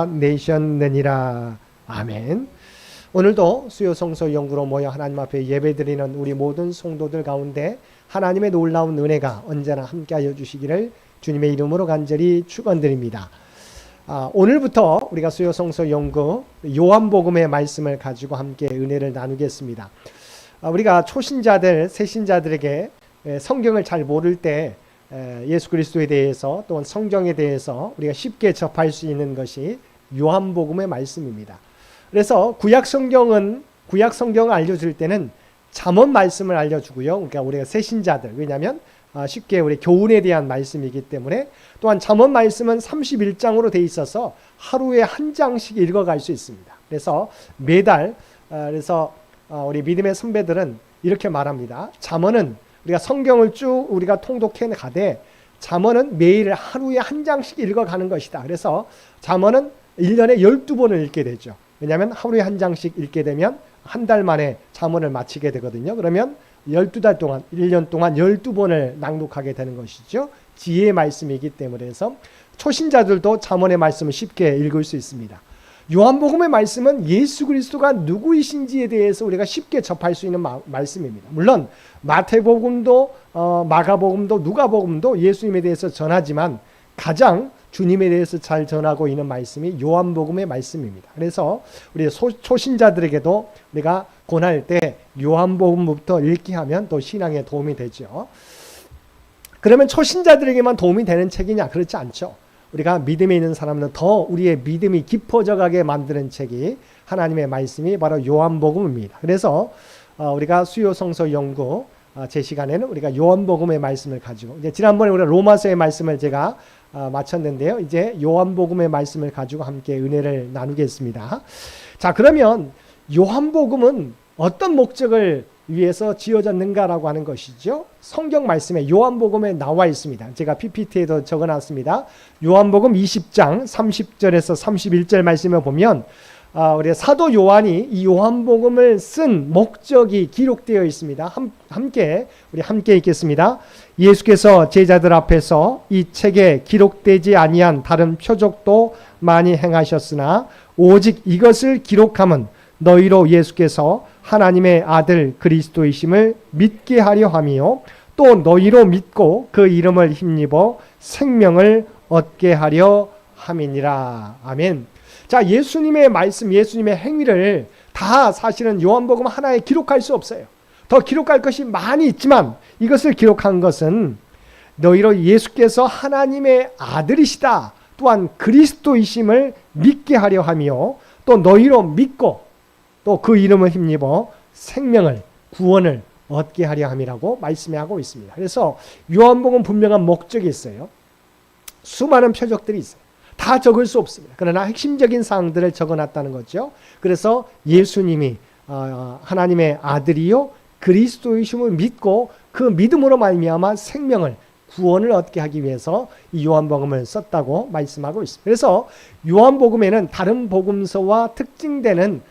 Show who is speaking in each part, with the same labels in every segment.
Speaker 1: 내셨느니라. 아멘. 오늘도 수요 성서 연구로 모여 하나님 앞에 예배드리는 우리 모든 성도들 가운데 하나님의 놀라운 은혜가 언제나 함께하여 주시기를 주님의 이름으로 간절히 축원드립니다. 오늘부터 우리가 수요 성서 연구 요한복음의 말씀을 가지고 함께 은혜를 나누겠습니다. 우리가 초신자들, 새신자들에게 성경을 잘 모를 때 예수 그리스도에 대해서 또는 성경에 대해서 우리가 쉽게 접할 수 있는 것이 요한복음의 말씀입니다. 그래서 구약 성경을 알려줄 때는 잠언 말씀을 알려주고요. 그러니까 우리가 새신자들, 왜냐하면 쉽게 우리 교훈에 대한 말씀이기 때문에, 또한 잠언 말씀은 31장으로 되어 있어서 하루에 한 장씩 읽어갈 수 있습니다. 그래서 매달 우리 믿음의 선배들은 이렇게 말합니다. 잠언은 우리가 성경을 쭉 우리가 통독해 가되 잠언은 매일 하루에 한 장씩 읽어가는 것이다. 그래서 잠언은 1년에 12번을 읽게 되죠. 왜냐하면 하루에 한 장씩 읽게 되면 한 달 만에 잠언을 마치게 되거든요. 그러면 12달 동안, 1년 동안 12번을 낭독하게 되는 것이죠. 지혜의 말씀이기 때문에. 해서 초신자들도 잠언의 말씀을 쉽게 읽을 수 있습니다. 요한복음의 말씀은 예수 그리스도가 누구이신지에 대해서 우리가 쉽게 접할 수 있는 말씀입니다. 물론 마태복음도 마가복음도 누가복음도 예수님에 대해서 전하지만 가장 주님에 대해서 잘 전하고 있는 말씀이 요한복음의 말씀입니다. 그래서 우리 초신자들에게도 우리가 권할 때 요한복음부터 읽게 하면 또 신앙에 도움이 되죠. 그러면 초신자들에게만 도움이 되는 책이냐? 그렇지 않죠. 우리가 믿음에 있는 사람은 더 우리의 믿음이 깊어져 가게 만드는 책이 하나님의 말씀이 바로 요한복음입니다. 그래서 우리가 수요 성서 연구 제 시간에는 우리가 요한복음의 말씀을 가지고, 이제 지난번에 우리가 로마서의 말씀을 제가 마쳤는데요. 이제 요한복음의 말씀을 가지고 함께 은혜를 나누겠습니다. 자, 그러면 요한복음은 어떤 목적을 위해서 지어졌는가라고 하는 것이죠. 성경 말씀에 요한복음에 나와 있습니다. 제가 PPT에도 적어놨습니다. 요한복음 20장 30절에서 31절 말씀을 보면 우리 사도 요한이 이 요한복음을 쓴 목적이 기록되어 있습니다. 함께 읽겠습니다. 예수께서 제자들 앞에서 이 책에 기록되지 아니한 다른 표적도 많이 행하셨으나 오직 이것을 기록함은 너희로 예수께서 하나님의 아들 그리스도이심을 믿게 하려 함이요 또 너희로 믿고 그 이름을 힘입어 생명을 얻게 하려 함이니라. 아멘. 자, 예수님의 말씀, 예수님의 행위를 다 사실은 요한복음 하나에 기록할 수 없어요. 더 기록할 것이 많이 있지만 이것을 기록한 것은 너희로 예수께서 하나님의 아들이시다, 또한 그리스도이심을 믿게 하려 하며 또 너희로 믿고 또 그 이름을 힘입어 생명을, 구원을 얻게 하려 함이라고 말씀하고 있습니다. 그래서 요한복음 분명한 목적이 있어요. 수많은 표적들이 있어요. 다 적을 수 없습니다. 그러나 핵심적인 사항들을 적어놨다는 거죠. 그래서 예수님이 하나님의 아들이요 그리스도이심을 믿고 그 믿음으로 말미암아 생명을, 구원을 얻게 하기 위해서 이 요한복음을 썼다고 말씀하고 있습니다. 그래서 요한복음에는 다른 복음서와 특징되는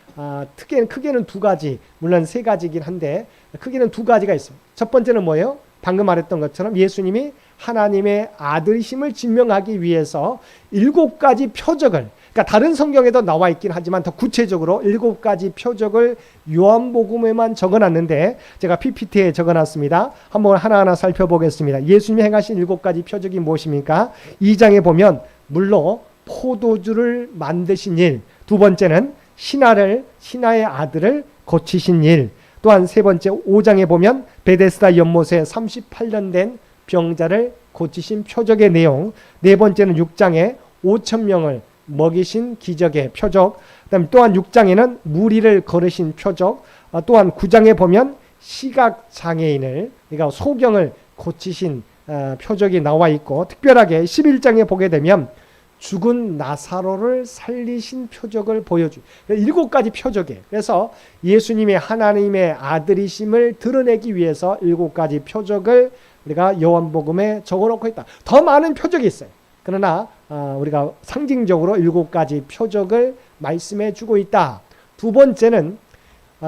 Speaker 1: 크게는 두 가지, 물론 세 가지이긴 한데 크게는 두 가지가 있어요. 첫 번째는 뭐예요? 방금 말했던 것처럼 예수님이 하나님의 아들이심을 증명하기 위해서 7가지 표적을, 그러니까 다른 성경에도 나와 있긴 하지만 더 구체적으로 7가지 표적을 요한복음에만 적어놨는데 제가 PPT에 적어놨습니다. 한번 하나하나 살펴보겠습니다. 예수님이 행하신 7가지 표적이 무엇입니까? 2장에 보면 물로 포도주를 만드신 일, 두 번째는 신하의 아들을 고치신 일, 또한 세 번째 5장에 보면 베데스다 연못에 38년 된 병자를 고치신 표적의 내용, 네 번째는 6장에 5,000명을 먹이신 기적의 표적, 그다음 또한 6장에는 무리를 걸으신 표적, 또한 9장에 보면 시각장애인을, 그러니까 소경을 고치신 표적이 나와 있고, 특별하게 11장에 보게 되면 죽은 나사로를 살리신 표적을 보여줘요. 7가지 표적이에요. 그래서 예수님의 하나님의 아들이심을 드러내기 위해서 7가지 표적을 우리가 요한복음에 적어놓고 있다. 더 많은 표적이 있어요. 그러나 우리가 상징적으로 7가지 표적을 말씀해 주고 있다. 두 번째는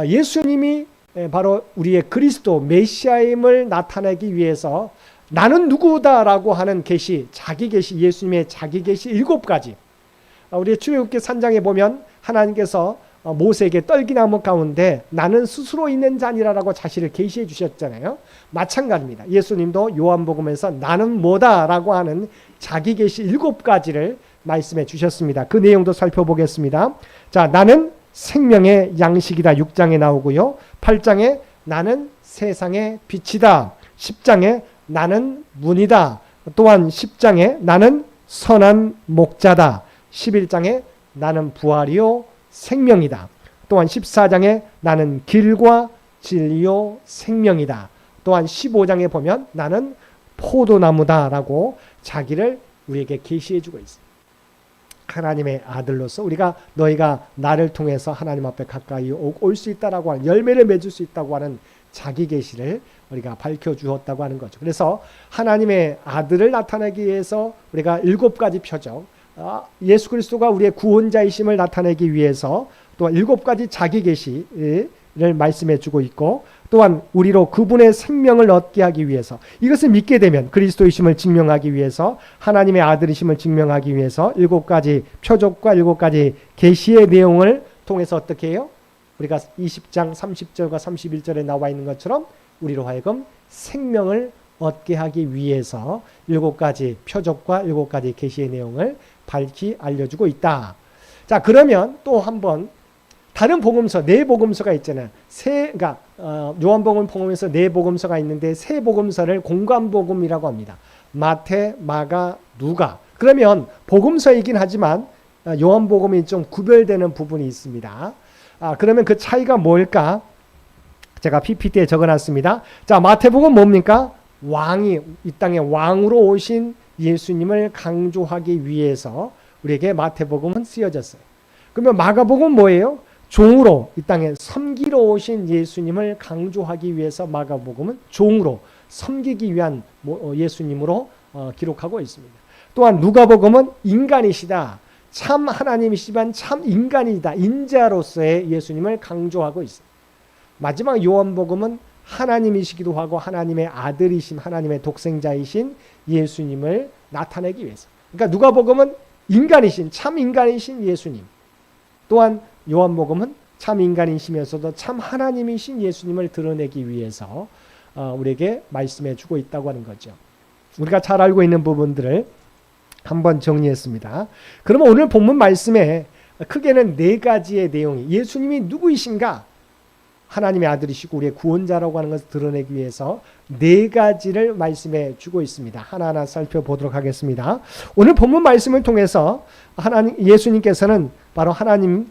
Speaker 1: 예수님이 바로 우리의 그리스도 메시아임을 나타내기 위해서 나는 누구다라고 하는 계시, 자기 계시, 예수님의 자기 계시 7가지, 우리 출애굽기 3장에 보면 하나님께서 모세에게 떨기나무 가운데 나는 스스로 있는 자니라라고 자신을 계시해 주셨잖아요. 마찬가지입니다. 예수님도 요한복음에서 나는 뭐다라고 하는 자기 계시 7가지를 말씀해 주셨습니다. 그 내용도 살펴보겠습니다. 자, 나는 생명의 양식이다. 6장에 나오고요. 8장에 나는 세상의 빛이다. 10장에 나는 문이다. 또한 10장에 나는 선한 목자다. 11장에 나는 부활이요 생명이다. 또한 14장에 나는 길과 진리요 생명이다. 또한 15장에 보면 나는 포도나무다라고 자기를 우리에게 계시해 주고 있습니다. 하나님의 아들로서 너희가 나를 통해서 하나님 앞에 가까이 올 수 있다라고 하는, 열매를 맺을 수 있다고 하는 자기 계시를 우리가 밝혀주었다고 하는 거죠. 그래서 하나님의 아들을 나타내기 위해서 우리가 7가지 표적, 예수 그리스도가 우리의 구원자이심을 나타내기 위해서 또 7가지 자기 계시를 말씀해 주고 있고, 또한 우리로 그분의 생명을 얻게 하기 위해서, 이것을 믿게 되면 그리스도이심을 증명하기 위해서, 하나님의 아들이심을 증명하기 위해서 7가지 표적과 7가지 계시의 내용을 통해서 어떻게 해요? 우리가 20장 30절과 31절에 나와 있는 것처럼 우리로 하여금 생명을 얻게 하기 위해서 7가지 표적과 7가지 계시의 내용을 밝히 알려주고 있다. 자, 그러면 또 한번 다른 복음서, 4복음서가 있잖아요. 그러니까 요한복음 복음에서 4복음서가 있는데 3복음서를 공관복음이라고 합니다. 마태, 마가, 누가. 그러면 복음서이긴 하지만 요한복음이 좀 구별되는 부분이 있습니다. 그러면 그 차이가 뭘까? 제가 PPT에 적어놨습니다. 자, 마태복음 뭡니까? 왕이, 이 땅에 왕으로 오신 예수님을 강조하기 위해서 우리에게 마태복음은 쓰여졌어요. 그러면 마가복음은 뭐예요? 종으로 이 땅에 섬기러 오신 예수님을 강조하기 위해서 마가복음은 종으로 섬기기 위한 예수님으로 기록하고 있습니다. 또한 누가복음은 인간이시다. 참 하나님이시지만 참 인간이다. 인자로서의 예수님을 강조하고 있습니다. 마지막 요한복음은 하나님이시기도 하고 하나님의 아들이신, 하나님의 독생자이신 예수님을 나타내기 위해서. 그러니까 누가복음은 인간이신, 참 인간이신 예수님. 또한 요한복음은 참 인간이시면서도 참 하나님이신 예수님을 드러내기 위해서 우리에게 말씀해 주고 있다고 하는 거죠. 우리가 잘 알고 있는 부분들을 한번 정리했습니다. 그러면 오늘 본문 말씀에 크게는 4가지의 내용이, 예수님이 누구이신가? 하나님의 아들이시고 우리의 구원자라고 하는 것을 드러내기 위해서 4가지를 말씀해 주고 있습니다. 하나하나 살펴보도록 하겠습니다. 오늘 본문 말씀을 통해서 예수님께서는 바로 하나님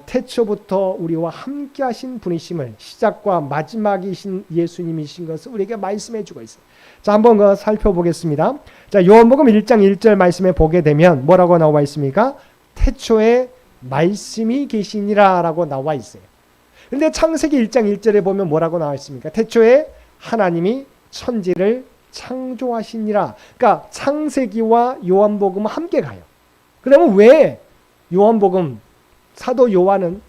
Speaker 1: 태초부터 우리와 함께 하신 분이심을, 시작과 마지막이신 예수님이신 것을 우리에게 말씀해 주고 있어요. 자, 한번 살펴보겠습니다. 자, 요한복음 1장 1절 말씀에 보게 되면 뭐라고 나와 있습니까? 태초에 말씀이 계시니라 라고 나와 있어요. 그런데 창세기 1장 1절에 보면 뭐라고 나와 있습니까? 태초에 하나님이 천지를 창조하시니라. 그러니까 창세기와 요한복음은 함께 가요. 그러면 왜 요한복음 사도 요한은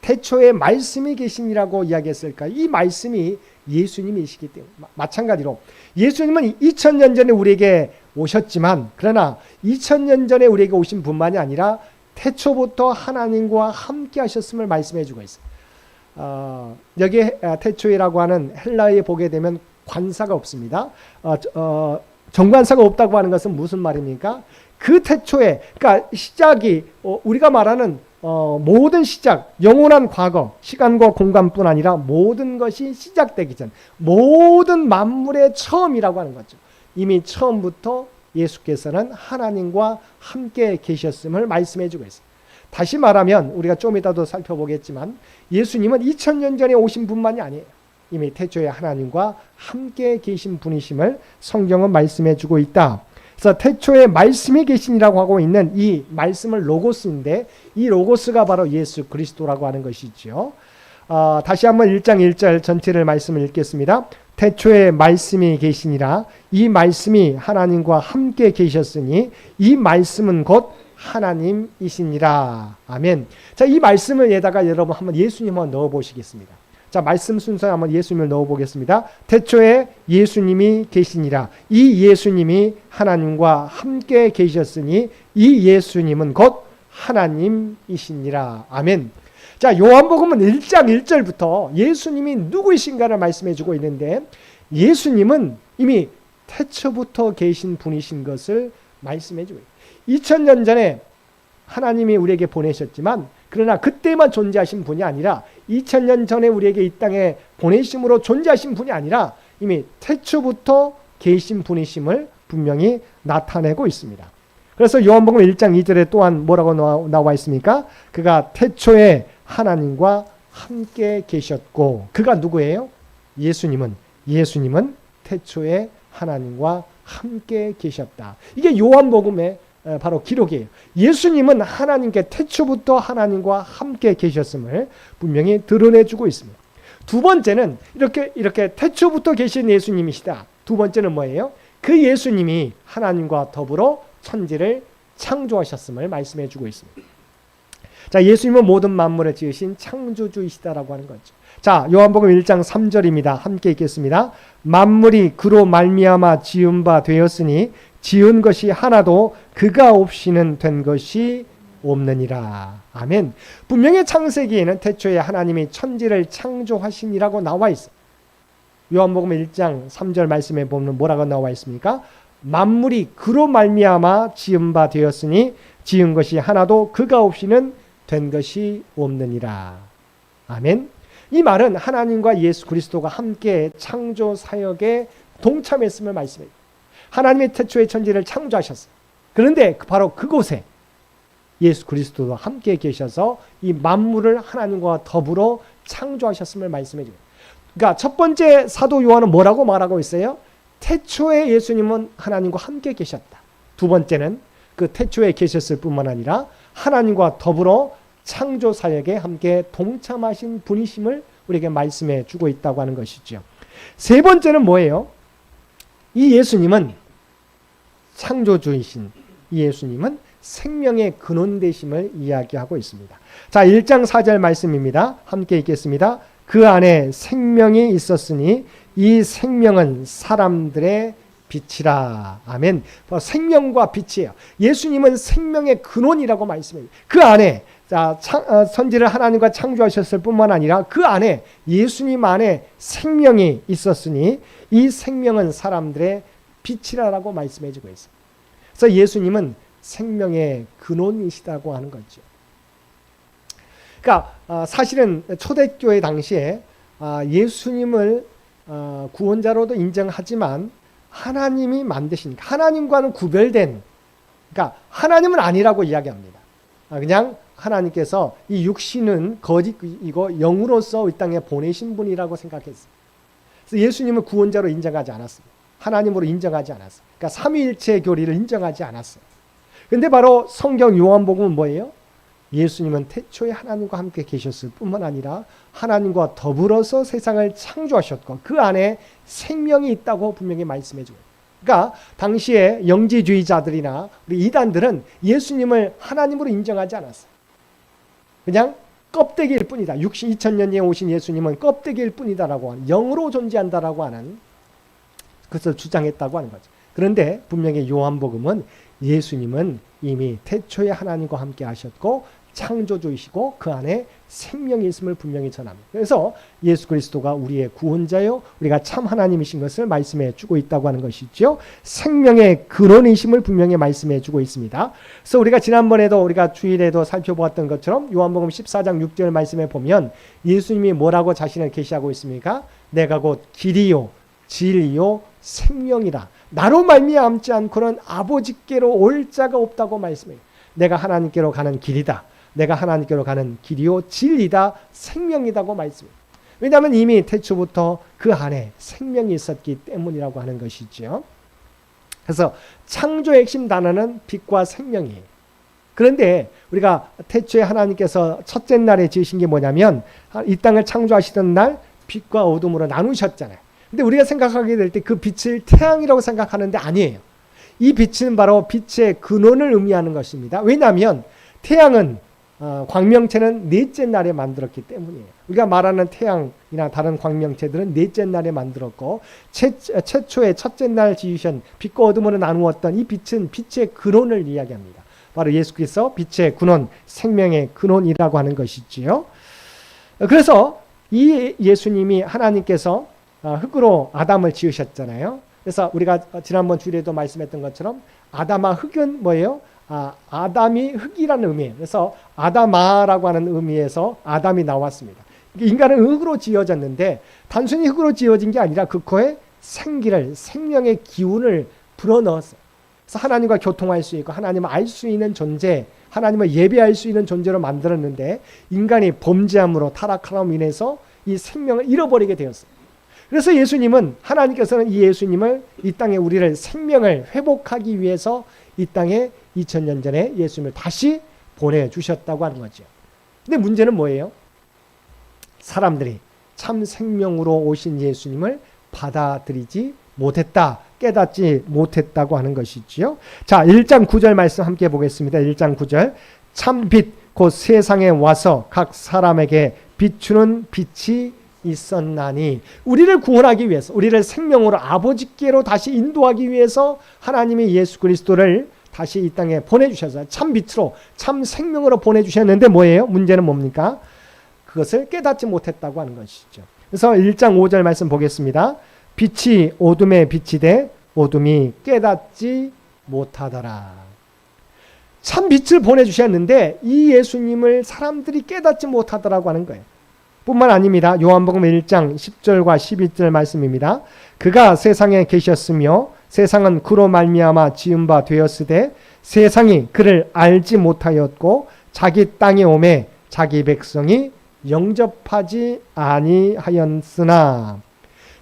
Speaker 1: 태초에 말씀이 계시니라고 이야기했을까? 이 말씀이 예수님이시기 때문에. 마찬가지로 예수님은 2000년 전에 우리에게 오셨지만, 그러나 2000년 전에 우리에게 오신 분만이 아니라 태초부터 하나님과 함께 하셨음을 말씀해 주고 있어요. 여기에 태초이라고 하는 헬라어에 보게 되면 관사가 없습니다. 정관사가 없다고 하는 것은 무슨 말입니까? 그 태초에, 그러니까 시작이 우리가 말하는 모든 시작, 영원한 과거, 시간과 공간뿐 아니라 모든 것이 시작되기 전, 모든 만물의 처음이라고 하는 거죠. 이미 처음부터 예수께서는 하나님과 함께 계셨음을 말씀해 주고 있어요. 다시 말하면 우리가 좀 이따도 살펴보겠지만 예수님은 2000년 전에 오신 분만이 아니에요. 이미 태초에 하나님과 함께 계신 분이심을 성경은 말씀해 주고 있다. 그래서 태초에 말씀이 계시니라고 하고 있는 이 말씀은 로고스인데, 이 로고스가 바로 예수 그리스도라고 하는 것이죠. 다시 한번 1장 1절 전체를 말씀을 읽겠습니다. 태초에 말씀이 계시니라. 이 말씀이 하나님과 함께 계셨으니 이 말씀은 곧 하나님이시니라. 아멘. 자, 이 말씀을 에다가 여러분 한번 예수님 한번 넣어 보시겠습니다. 자, 말씀 순서에 한번 예수님을 넣어 보겠습니다. 태초에 예수님이 계시니라. 이 예수님이 하나님과 함께 계셨으니 이 예수님은 곧 하나님이시니라. 아멘. 자, 요한복음은 1장 1절부터 예수님이 누구이신가를 말씀해 주고 있는데, 예수님은 이미 태초부터 계신 분이신 것을 말씀해 주고 있어요. 2000년 전에 하나님이 우리에게 보내셨지만, 그러나 그때만 존재하신 분이 아니라 2000년 전에 우리에게 이 땅에 보내심으로 존재하신 분이 아니라 이미 태초부터 계신 분이심을 분명히 나타내고 있습니다. 그래서 요한복음 1장 2절에 또한 뭐라고 나와 있습니까? 그가 태초에 하나님과 함께 계셨고, 그가 누구예요? 예수님은 태초에 하나님과 함께 계셨다. 이게 요한복음의 바로 기록이에요. 예수님은 하나님께 태초부터 하나님과 함께 계셨음을 분명히 드러내주고 있습니다. 두 번째는 이렇게 태초부터 계신 예수님이시다. 두 번째는 뭐예요? 그 예수님이 하나님과 더불어 천지를 창조하셨음을 말씀해주고 있습니다. 자, 예수님은 모든 만물을 지으신 창조주이시다라고 하는 거죠. 자, 요한복음 1장 3절입니다. 함께 읽겠습니다. 만물이 그로 말미암아 지은 바 되었으니 지은 것이 하나도 그가 없이는 된 것이 없느니라. 아멘. 분명히 창세기에는 태초에 하나님이 천지를 창조하시니라고 나와 있어요. 요한복음 1장 3절 말씀에 보면 뭐라고 나와 있습니까? 만물이 그로 말미암아 지은 바 되었으니 지은 것이 하나도 그가 없이는 된 것이 없느니라. 아멘. 이 말은 하나님과 예수 그리스도가 함께 창조 사역에 동참했음을 말씀해요. 하나님이 태초에 천지를 창조하셨어요. 그런데 바로 그곳에 예수 그리스도와 함께 계셔서 이 만물을 하나님과 더불어 창조하셨음을 말씀해 줘요. 그러니까 첫 번째 사도 요한은 뭐라고 말하고 있어요? 태초에 예수님은 하나님과 함께 계셨다. 두 번째는 그 태초에 계셨을 뿐만 아니라 하나님과 더불어 창조 사역에 함께 동참하신 분이심을 우리에게 말씀해 주고 있다고 하는 것이죠. 세 번째는 뭐예요? 이 예수님은 창조주이신 이 예수님은 생명의 근원 되심을 이야기하고 있습니다. 자, 1장 4절 말씀입니다. 함께 읽겠습니다. 그 안에 생명이 있었으니 이 생명은 사람들의 빛이라. 아멘. 생명과 빛이에요. 예수님은 생명의 근원이라고 말씀해요. 그 안에 천지를 하나님과 창조하셨을 뿐만 아니라 그 안에 예수님 안에 생명이 있었으니 이 생명은 사람들의 빛이라고 말씀해 주고 있어요. 그래서 예수님은 생명의 근원이시다고 하는 거죠. 그러니까 사실은 초대교회 당시에 예수님을 구원자로도 인정하지만 하나님이 만드시니까 하나님과는 구별된, 그러니까 하나님은 아니라고 이야기합니다. 그냥 하나님께서 이 육신은 거짓이고 영으로서 이 땅에 보내신 분이라고 생각했어요. 그래서 예수님을 구원자로 인정하지 않았습니다. 하나님으로 인정하지 않았어요. 그러니까 삼위일체 교리를 인정하지 않았어요. 그런데 바로 성경 요한복음은 뭐예요? 예수님은 태초에 하나님과 함께 계셨을 뿐만 아니라 하나님과 더불어서 세상을 창조하셨고 그 안에 생명이 있다고 분명히 말씀해 줘요. 그러니까 당시에 영지주의자들이나 우리 이단들은 예수님을 하나님으로 인정하지 않았어요. 그냥 껍데기일 뿐이다. 2000년에 오신 예수님은 껍데기일 뿐이다라고 하는, 영으로 존재한다라고 하는 그것을 주장했다고 하는 거죠. 그런데 분명히 요한복음은 예수님은 이미 태초에 하나님과 함께 하셨고 창조주이시고 그 안에 생명이 있음을 분명히 전합니다. 그래서 예수 그리스도가 우리의 구원자요 우리가 참 하나님이신 것을 말씀해 주고 있다고 하는 것이죠. 생명의 근원이심을 분명히 말씀해 주고 있습니다. 그래서 우리가 지난번에도 우리가 주일에도 살펴보았던 것처럼 요한복음 14장 6절 말씀에 보면 예수님이 뭐라고 자신을 계시하고 있습니까? 내가 곧 길이요 진리요 생명이라. 나로 말미암지 않고는 아버지께로 올 자가 없다고 말씀해요. 내가 하나님께로 가는 길이다. 내가 하나님께로 가는 길이요 진리다 생명이다고 말씀해요. 왜냐하면 이미 태초부터 그 안에 생명이 있었기 때문이라고 하는 것이죠. 그래서 창조의 핵심 단어는 빛과 생명이에요. 그런데 우리가 태초에 하나님께서 첫째 날에 지으신 게 뭐냐면 이 땅을 창조하시던 날 빛과 어둠으로 나누셨잖아요. 근데 우리가 생각하게 될 때 그 빛을 태양이라고 생각하는데 아니에요. 이 빛은 바로 빛의 근원을 의미하는 것입니다. 왜냐하면 태양은 광명체는 넷째 날에 만들었기 때문이에요. 우리가 말하는 태양이나 다른 광명체들은 넷째 날에 만들었고 최초의 첫째 날 지으신 빛과 어둠으로 나누었던 이 빛은 빛의 근원을 이야기합니다. 바로 예수 그리스도 빛의 근원, 생명의 근원이라고 하는 것이지요. 그래서 이 예수님이 하나님께서 흙으로 아담을 지으셨잖아요. 그래서 우리가 지난번 주일에도 말씀했던 것처럼 아담아 흙은 뭐예요? 아담이 흙이라는 의미예요. 그래서 아담아라고 하는 의미에서 아담이 나왔습니다. 인간은 흙으로 지어졌는데 단순히 흙으로 지어진 게 아니라 그 코에 생기를, 생명의 기운을 불어넣었어요. 그래서 하나님과 교통할 수 있고 하나님을 알 수 있는 존재, 하나님을 예배할 수 있는 존재로 만들었는데 인간이 범죄함으로 타락함으로 인해서 이 생명을 잃어버리게 되었어요. 그래서 예수님은, 하나님께서는 이 예수님을 이 땅에 우리를 생명을 회복하기 위해서 이 땅에 2000년 전에 예수님을 다시 보내주셨다고 하는 거죠. 근데 문제는 뭐예요? 사람들이 참 생명으로 오신 예수님을 받아들이지 못했다, 깨닫지 못했다고 하는 것이지요. 자, 1장 9절 말씀 함께 보겠습니다. 1장 9절. 참 빛, 곧 세상에 와서 각 사람에게 비추는 빛이 있었나니. 우리를 구원하기 위해서, 우리를 생명으로 아버지께로 다시 인도하기 위해서 하나님이 예수 그리스도를 다시 이 땅에 보내주셨어요. 참 빛으로, 참 생명으로 보내주셨는데 뭐예요? 문제는 뭡니까? 그것을 깨닫지 못했다고 하는 것이죠. 그래서 1장 5절 말씀 보겠습니다. 빛이 어둠에 비치되 어둠이 깨닫지 못하더라. 참 빛을 보내주셨는데 이 예수님을 사람들이 깨닫지 못하더라고 하는 거예요. 뿐만 아닙니다. 요한복음 1장 10절과 12절 말씀입니다. 그가 세상에 계셨으며 세상은 그로 말미암아 지은 바 되었으되 세상이 그를 알지 못하였고 자기 땅에 오매 자기 백성이 영접하지 아니하였으나.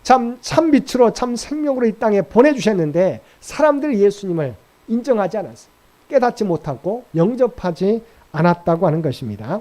Speaker 1: 참 빛으로 참 생명으로 이 땅에 보내주셨는데 사람들이 예수님을 인정하지 않았어요. 깨닫지 못하고 영접하지 않았다고 하는 것입니다.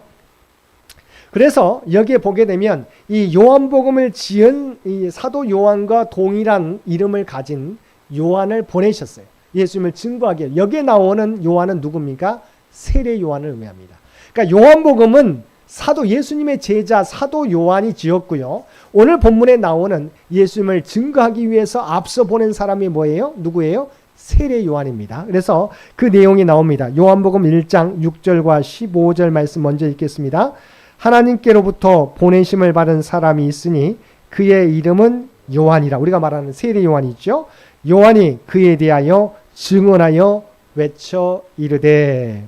Speaker 1: 그래서 여기에 보게 되면 이 요한복음을 지은 이 사도 요한과 동일한 이름을 가진 요한을 보내셨어요. 예수님을 증거하기 위해. 여기에 나오는 요한은 누굽니까? 세례 요한을 의미합니다. 그러니까 요한복음은 사도 예수님의 제자 사도 요한이 지었고요. 오늘 본문에 나오는 예수님을 증거하기 위해서 앞서 보낸 사람이 뭐예요? 누구예요? 세례 요한입니다. 그래서 그 내용이 나옵니다. 요한복음 1장 6절과 15절 말씀 먼저 읽겠습니다. 하나님께로부터 보내심을 받은 사람이 있으니 그의 이름은 요한이라. 우리가 말하는 세례 요한이죠. 요한이 그에 대하여 증언하여 외쳐 이르되.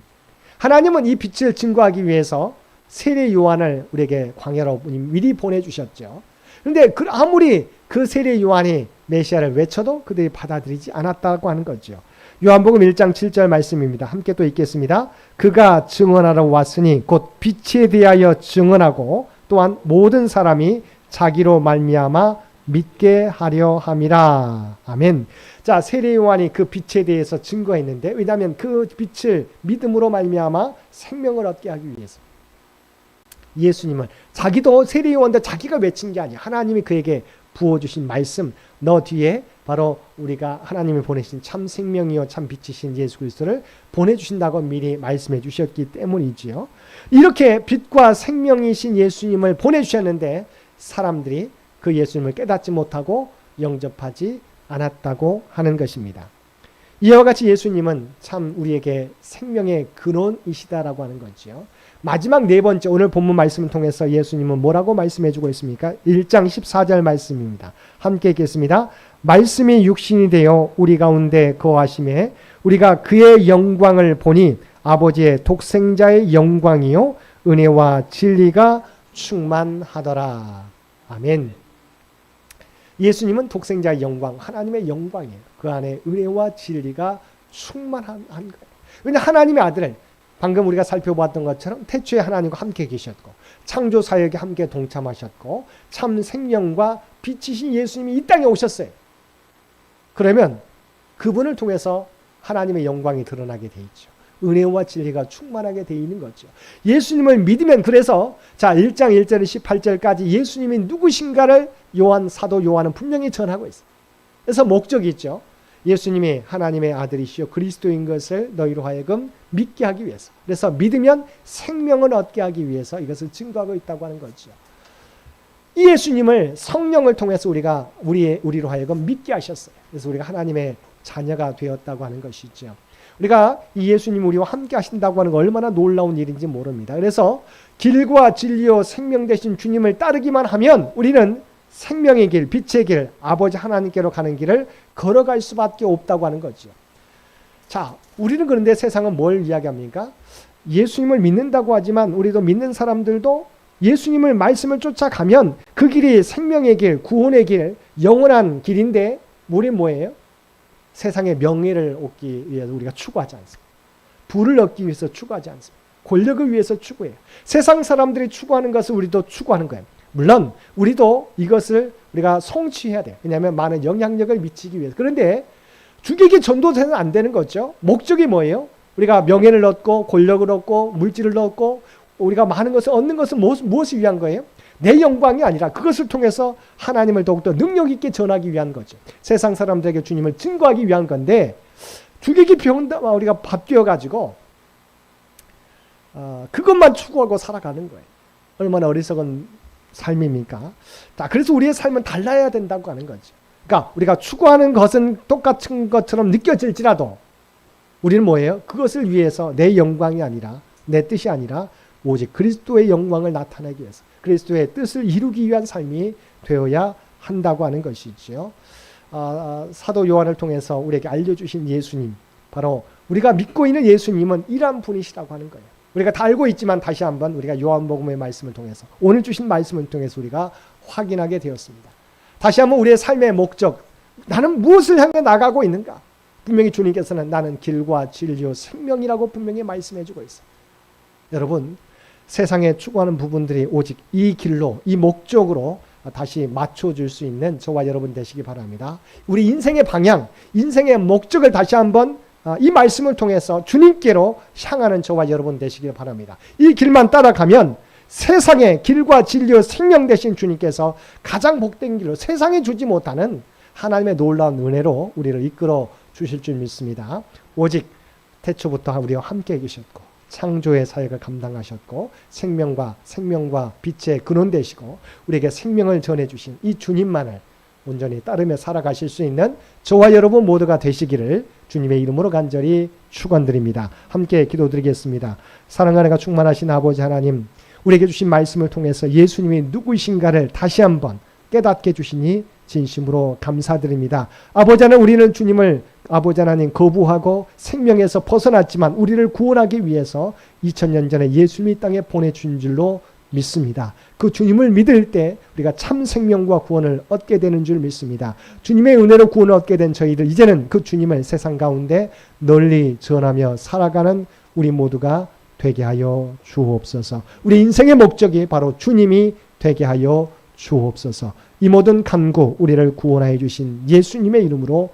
Speaker 1: 하나님은 이 빛을 증거하기 위해서 세례 요한을 우리에게 광야로 미리 보내주셨죠. 그런데 아무리 그 세례 요한이 메시아를 외쳐도 그들이 받아들이지 않았다고 하는 거죠. 요한복음 1장 7절 말씀입니다. 함께 또 읽겠습니다. 그가 증언하러 왔으니 곧 빛에 대하여 증언하고 또한 모든 사람이 자기로 말미암아 믿게 하려 함이라. 아멘. 자, 세례 요한이 그 빛에 대해서 증거했는데 왜냐하면 그 빛을 믿음으로 말미암아 생명을 얻게 하기 위해서. 예수님은 자기도 세례 요한인데 자기가 외친 게 아니야. 하나님이 그에게 부어주신 말씀, 너 뒤에 바로 우리가 하나님이 보내신 참 생명이요 참 빛이신 예수 그리스도를 보내주신다고 미리 말씀해 주셨기 때문이지요. 이렇게 빛과 생명이신 예수님을 보내주셨는데 사람들이 그 예수님을 깨닫지 못하고 영접하지 않았다고 하는 것입니다. 이와 같이 예수님은 참 우리에게 생명의 근원이시다라고 하는 거지요. 마지막 네 번째, 오늘 본문 말씀을 통해서 예수님은 뭐라고 말씀해 주고 있습니까? 1장 14절 말씀입니다. 함께 읽겠습니다. 말씀이 육신이 되어 우리 가운데 거하심에 우리가 그의 영광을 보니 아버지의 독생자의 영광이요 은혜와 진리가 충만하더라. 아멘. 예수님은 독생자의 영광, 하나님의 영광이에요. 그 안에 은혜와 진리가 충만한 거예요. 왜냐하면 하나님의 아들을 방금 우리가 살펴보았던 것처럼 태초에 하나님과 함께 계셨고 창조 사역에 함께 동참하셨고 참 생명과 빛이신 예수님이 이 땅에 오셨어요. 그러면 그분을 통해서 하나님의 영광이 드러나게 돼 있죠. 은혜와 진리가 충만하게 돼 있는 거죠. 예수님을 믿으면 그래서 자 1장 1절에서 18절까지 예수님이 누구신가를 사도 요한은 분명히 전하고 있어요. 그래서 목적이 있죠. 예수님이 하나님의 아들이시요 그리스도인 것을 너희로 하여금 믿게 하기 위해서. 그래서 믿으면 생명을 얻게 하기 위해서 이것을 증거하고 있다고 하는 거죠. 이 예수님을 성령을 통해서 우리로 하여금 믿게 하셨어요. 그래서 우리가 하나님의 자녀가 되었다고 하는 것이죠. 우리가 이 예수님 우리와 함께 하신다고 하는 거 얼마나 놀라운 일인지 모릅니다. 그래서 길과 진리요 생명 되신 주님을 따르기만 하면 우리는 생명의 길, 빛의 길, 아버지 하나님께로 가는 길을 걸어갈 수밖에 없다고 하는 거죠. 자, 우리는 그런데 세상은 뭘 이야기합니까? 예수님을 믿는다고 하지만 우리도 믿는 사람들도 예수님을 말씀을 쫓아가면 그 길이 생명의 길, 구원의 길, 영원한 길인데 우리는 뭐예요? 세상의 명예를 얻기 위해서 우리가 추구하지 않습니다. 부를 얻기 위해서 추구하지 않습니다. 권력을 위해서 추구해요. 세상 사람들이 추구하는 것을 우리도 추구하는 거예요. 물론 우리도 이것을 우리가 성취해야 돼요. 왜냐하면 많은 영향력을 미치기 위해서. 그런데 주객이 전도돼서는 안 되는 거죠. 목적이 뭐예요? 우리가 명예를 얻고 권력을 얻고 물질을 얻고 우리가 많은 것을 얻는 것은 무엇을 위한 거예요? 내 영광이 아니라 그것을 통해서 하나님을 더욱더 능력 있게 전하기 위한 거죠. 세상 사람들에게 주님을 증거하기 위한 건데 주객이 우리가 밥되어 가지고 그것만 추구하고 살아가는 거예요. 얼마나 어리석은 삶입니까? 자, 그래서 우리의 삶은 달라야 된다고 하는 거죠. 그러니까 우리가 추구하는 것은 똑같은 것처럼 느껴질지라도 우리는 뭐예요? 그것을 위해서 내 영광이 아니라 내 뜻이 아니라 오직 그리스도의 영광을 나타내기 위해서 그리스도의 뜻을 이루기 위한 삶이 되어야 한다고 하는 것이죠. 사도 요한을 통해서 우리에게 알려주신 예수님, 바로 우리가 믿고 있는 예수님은 이러한 분이시라고 하는 거예요. 우리가 다 알고 있지만 다시 한번 우리가 요한복음의 말씀을 통해서 오늘 주신 말씀을 통해서 우리가 확인하게 되었습니다. 다시 한번 우리의 삶의 목적, 나는 무엇을 향해 나가고 있는가? 분명히 주님께서는 나는 길과 진리요 생명이라고 분명히 말씀해 주고 있어요. 여러분, 세상에 추구하는 부분들이 오직 이 길로, 이 목적으로 다시 맞춰줄 수 있는 저와 여러분 되시기 바랍니다. 우리 인생의 방향, 인생의 목적을 다시 한번 이 말씀을 통해서 주님께로 향하는 저와 여러분 되시길 바랍니다. 이 길만 따라가면 세상의 길과 진리와 생명 되신 주님께서 가장 복된 길로 세상에 주지 못하는 하나님의 놀라운 은혜로 우리를 이끌어 주실 줄 믿습니다. 오직 태초부터 우리와 함께 계셨고 창조의 사역을 감당하셨고 생명과 빛의 근원 되시고 우리에게 생명을 전해주신 이 주님만을 온전히 따르며 살아가실 수 있는 저와 여러분 모두가 되시기를 주님의 이름으로 간절히 축원드립니다. 함께 기도드리겠습니다. 사랑하는 충만하신 아버지 하나님, 우리에게 주신 말씀을 통해서 예수님이 누구이신가를 다시 한번 깨닫게 해주시니 진심으로 감사드립니다. 아버지 하나님, 우리는 주님을 아버지 하나님 거부하고 생명에서 벗어났지만 우리를 구원하기 위해서 2000년 전에 예수님이 땅에 보내준 줄로 믿습니다. 그 주님을 믿을 때 우리가 참 생명과 구원을 얻게 되는 줄 믿습니다. 주님의 은혜로 구원을 얻게 된 저희들, 이제는 그 주님을 세상 가운데 널리 전하며 살아가는 우리 모두가 되게 하여 주옵소서. 우리 인생의 목적이 바로 주님이 되게 하여 주옵소서. 이 모든 간구 우리를 구원하여 주신 예수님의 이름으로